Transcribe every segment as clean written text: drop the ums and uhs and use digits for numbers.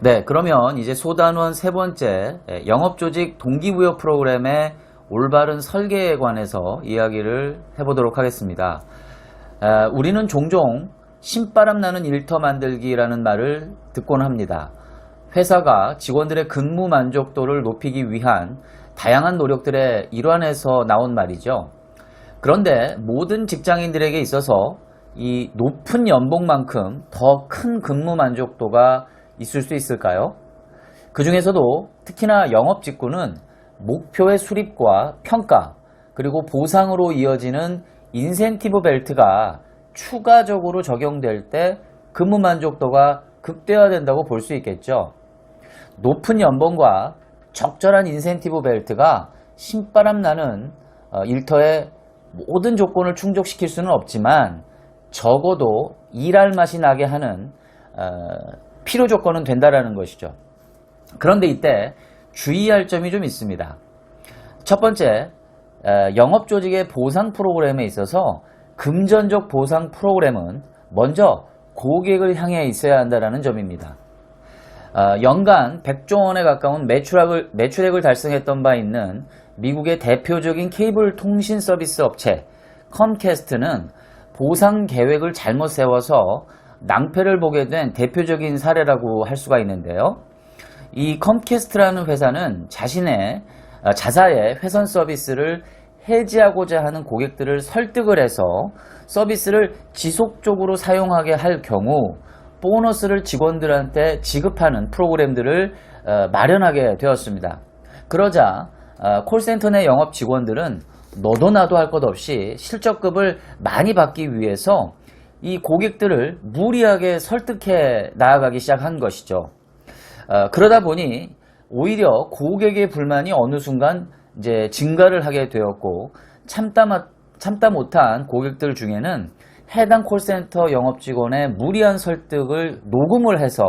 네, 그러면 이제 소단원 세 번째 영업조직 동기부여 프로그램의 올바른 설계에 관해서 이야기를 해보도록 하겠습니다. 우리는 종종 신바람 나는 일터 만들기라는 말을 듣곤 합니다. 회사가 직원들의 근무 만족도를 높이기 위한 다양한 노력들의 일환에서 나온 말이죠. 그런데 모든 직장인들에게 있어서 이 높은 연봉만큼 더 큰 근무 만족도가 있을 수 있을까요? 그 중에서도 특히나 영업 직군은 목표의 수립과 평가, 그리고 보상으로 이어지는 인센티브 벨트가 추가적으로 적용될 때 근무 만족도가 극대화된다고 볼 수 있겠죠. 높은 연봉과 적절한 인센티브 벨트가 신바람 나는 일터의 모든 조건을 충족시킬 수는 없지만 적어도 일할 맛이 나게 하는 필요 조건은 된다라는 것이죠. 그런데 이때 주의할 점이 좀 있습니다. 첫 번째, 영업조직의 보상 프로그램에 있어서 금전적 보상 프로그램은 먼저 고객을 향해 있어야 한다는 점입니다. 연간 100조 원에 가까운 매출액을 달성했던 바 있는 미국의 대표적인 케이블 통신 서비스 업체 컴캐스트는 보상 계획을 잘못 세워서 낭패를 보게 된 대표적인 사례라고 할 수가 있는데요. 이 컴캐스트라는 회사는 자사의 회선 서비스를 해지하고자 하는 고객들을 설득을 해서 서비스를 지속적으로 사용하게 할 경우 보너스를 직원들한테 지급하는 프로그램들을 마련하게 되었습니다. 그러자 콜센터 내 영업 직원들은 너도 나도 할 것 없이 실적급을 많이 받기 위해서 이 고객들을 무리하게 설득해 나아가기 시작한 것이죠. 그러다 보니 오히려 고객의 불만이 어느 순간 이제 증가를 하게 되었고 참다 못한 고객들 중에는 해당 콜센터 영업 직원의 무리한 설득을 녹음을 해서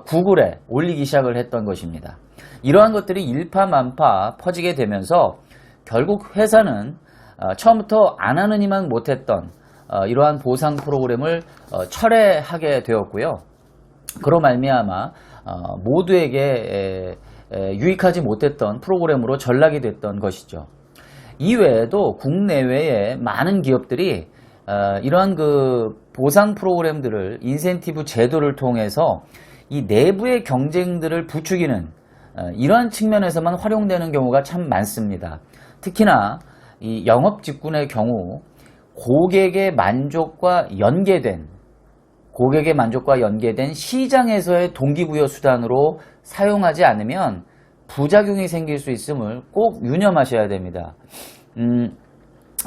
구글에 올리기 시작을 했던 것입니다. 이러한 것들이 일파만파 퍼지게 되면서 결국 회사는 처음부터 안 하느니만 못했던 이러한 보상 프로그램을 철회하게 되었고요. 그로 말미암아 모두에게 유익하지 못했던 프로그램으로 전락이 됐던 것이죠. 이외에도 국내외의 많은 기업들이 이러한 그 보상 프로그램들을 인센티브 제도를 통해서 이 내부의 경쟁들을 부추기는 이러한 측면에서만 활용되는 경우가 참 많습니다. 특히나 이 영업 직군의 경우 고객의 만족과 연계된 시장에서의 동기부여 수단으로 사용하지 않으면 부작용이 생길 수 있음을 꼭 유념하셔야 됩니다.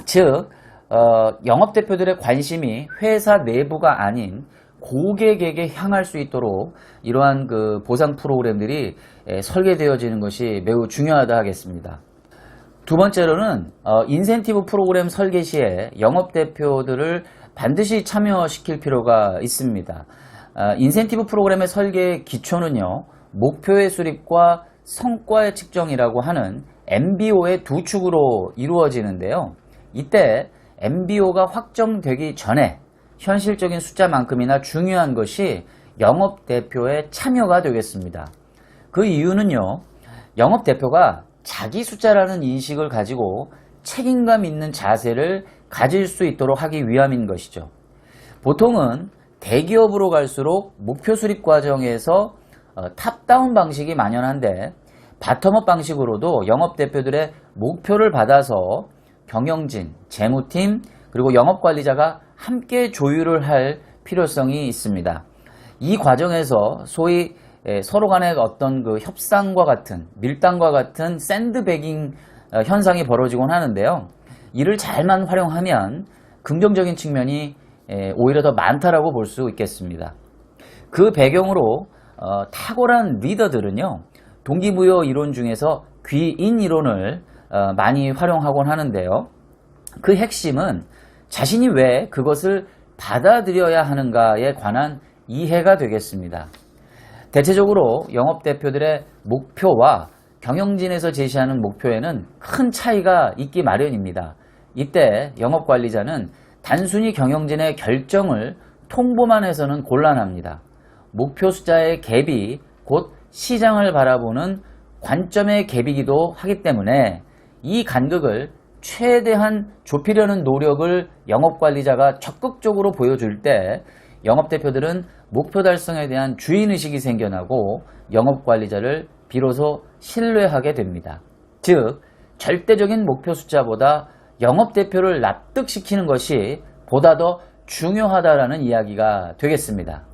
즉 영업대표들의 관심이 회사 내부가 아닌 고객에게 향할 수 있도록 이러한 그 보상 프로그램들이 설계되어지는 것이 매우 중요하다 하겠습니다. 두 번째로는 인센티브 프로그램 설계 시에 영업대표들을 반드시 참여시킬 필요가 있습니다. 인센티브 프로그램의 설계의 기초는요, 목표의 수립과 성과의 측정이라고 하는 MBO의 두 축으로 이루어지는데요. 이때 MBO가 확정되기 전에 현실적인 숫자만큼이나 중요한 것이 영업대표의 참여가 되겠습니다. 그 이유는요, 영업대표가 자기 숫자라는 인식을 가지고 책임감 있는 자세를 가질 수 있도록 하기 위함인 것이죠. 보통은 대기업으로 갈수록 목표 수립 과정에서 탑다운 방식이 만연한데 바텀업 방식으로도 영업대표들의 목표를 받아서 경영진, 재무팀, 그리고 영업관리자가 함께 조율을 할 필요성이 있습니다. 이 과정에서 소위 서로 간의 어떤 그 협상과 같은, 밀당과 같은 샌드베깅 현상이 벌어지곤 하는데요. 이를 잘만 활용하면 긍정적인 측면이 오히려 더 많다라고 볼 수 있겠습니다. 그 배경으로 탁월한 리더들은요, 동기부여 이론 중에서 귀인 이론을 많이 활용하곤 하는데요. 그 핵심은 자신이 왜 그것을 받아들여야 하는가에 관한 이해가 되겠습니다. 대체적으로 영업대표들의 목표와 경영진에서 제시하는 목표에는 큰 차이가 있기 마련입니다. 이때 영업관리자는 단순히 경영진의 결정을 통보만 해서는 곤란합니다. 목표 숫자의 갭이 곧 시장을 바라보는 관점의 갭이기도 하기 때문에 이 간극을 최대한 좁히려는 노력을 영업관리자가 적극적으로 보여줄 때 영업대표들은 목표 달성에 대한 주인의식이 생겨나고 영업관리자를 비로소 신뢰하게 됩니다. 즉, 절대적인 목표 숫자보다 영업대표를 납득시키는 것이 보다 더 중요하다라는 이야기가 되겠습니다.